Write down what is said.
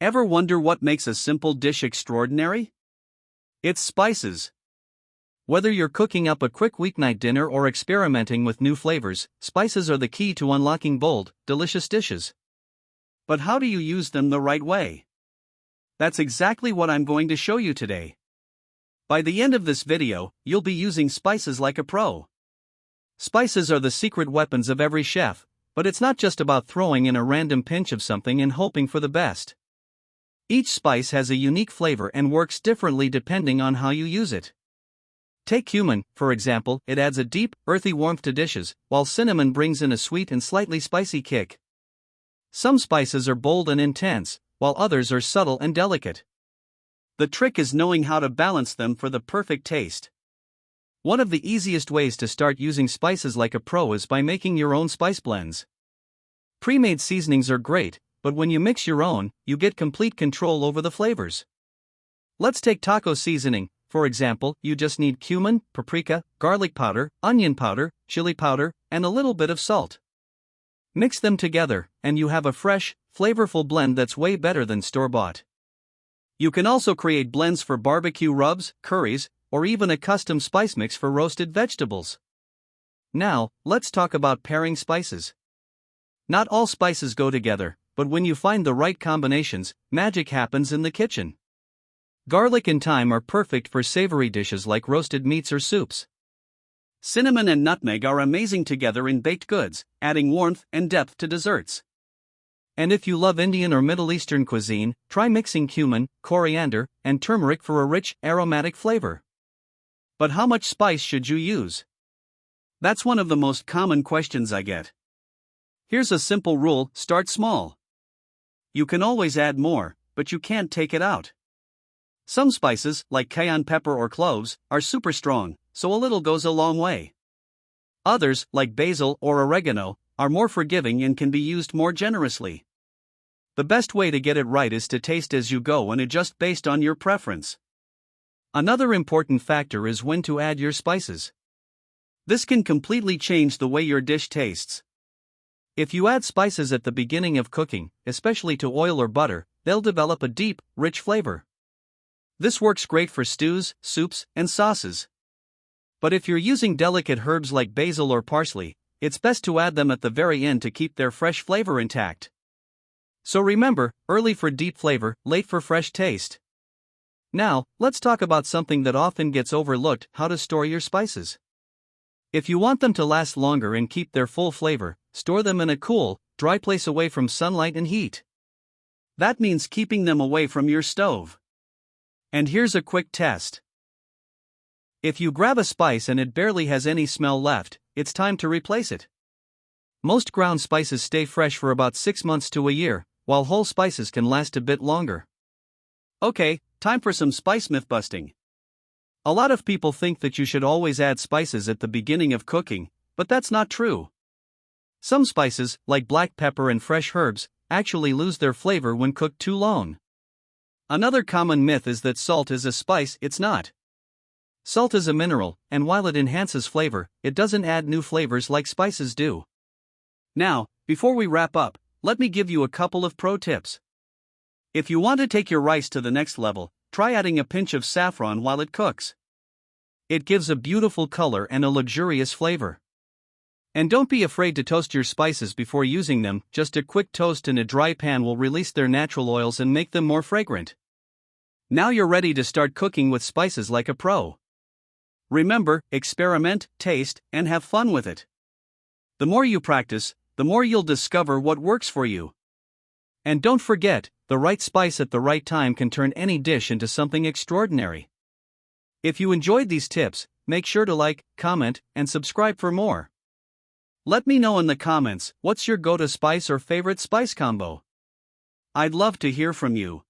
Ever wonder what makes a simple dish extraordinary? It's spices. Whether you're cooking up a quick weeknight dinner or experimenting with new flavors, spices are the key to unlocking bold, delicious dishes. But how do you use them the right way? That's exactly what I'm going to show you today. By the end of this video, you'll be using spices like a pro. Spices are the secret weapons of every chef, but it's not just about throwing in a random pinch of something and hoping for the best. Each spice has a unique flavor and works differently depending on how you use it. Take cumin, for example, it adds a deep, earthy warmth to dishes, while cinnamon brings in a sweet and slightly spicy kick. Some spices are bold and intense, while others are subtle and delicate. The trick is knowing how to balance them for the perfect taste. One of the easiest ways to start using spices like a pro is by making your own spice blends. Pre-made seasonings are great, but when you mix your own, you get complete control over the flavors. Let's take taco seasoning, for example. You just need cumin, paprika, garlic powder, onion powder, chili powder, and a little bit of salt. Mix them together, and you have a fresh, flavorful blend that's way better than store-bought. You can also create blends for barbecue rubs, curries, or even a custom spice mix for roasted vegetables. Now, let's talk about pairing spices. Not all spices go together, but when you find the right combinations, magic happens in the kitchen. Garlic and thyme are perfect for savory dishes like roasted meats or soups. Cinnamon and nutmeg are amazing together in baked goods, adding warmth and depth to desserts. And if you love Indian or Middle Eastern cuisine, try mixing cumin, coriander, and turmeric for a rich, aromatic flavor. But how much spice should you use? That's one of the most common questions I get. Here's a simple rule: start small. You can always add more, but you can't take it out. Some spices, like cayenne pepper or cloves, are super strong, so a little goes a long way. Others, like basil or oregano, are more forgiving and can be used more generously. The best way to get it right is to taste as you go and adjust based on your preference. Another important factor is when to add your spices. This can completely change the way your dish tastes. If you add spices at the beginning of cooking, especially to oil or butter, they'll develop a deep, rich flavor. This works great for stews, soups, and sauces. But if you're using delicate herbs like basil or parsley, it's best to add them at the very end to keep their fresh flavor intact. So remember, early for deep flavor, late for fresh taste. Now, let's talk about something that often gets overlooked: how to store your spices. If you want them to last longer and keep their full flavor, store them in a cool, dry place away from sunlight and heat. That means keeping them away from your stove. And here's a quick test. If you grab a spice and it barely has any smell left, it's time to replace it. Most ground spices stay fresh for about 6 months to a year, while whole spices can last a bit longer. Okay, time for some spice myth busting. A lot of people think that you should always add spices at the beginning of cooking, but that's not true. Some spices, like black pepper and fresh herbs, actually lose their flavor when cooked too long. Another common myth is that salt is a spice. It's not. Salt is a mineral, and while it enhances flavor, it doesn't add new flavors like spices do. Now, before we wrap up, let me give you a couple of pro tips. If you want to take your rice to the next level, try adding a pinch of saffron while it cooks. It gives a beautiful color and a luxurious flavor. And don't be afraid to toast your spices before using them. Just a quick toast in a dry pan will release their natural oils and make them more fragrant. Now you're ready to start cooking with spices like a pro. Remember, experiment, taste, and have fun with it. The more you practice, the more you'll discover what works for you. And don't forget, the right spice at the right time can turn any dish into something extraordinary. If you enjoyed these tips, make sure to like, comment, and subscribe for more. Let me know in the comments, what's your go-to spice or favorite spice combo? I'd love to hear from you.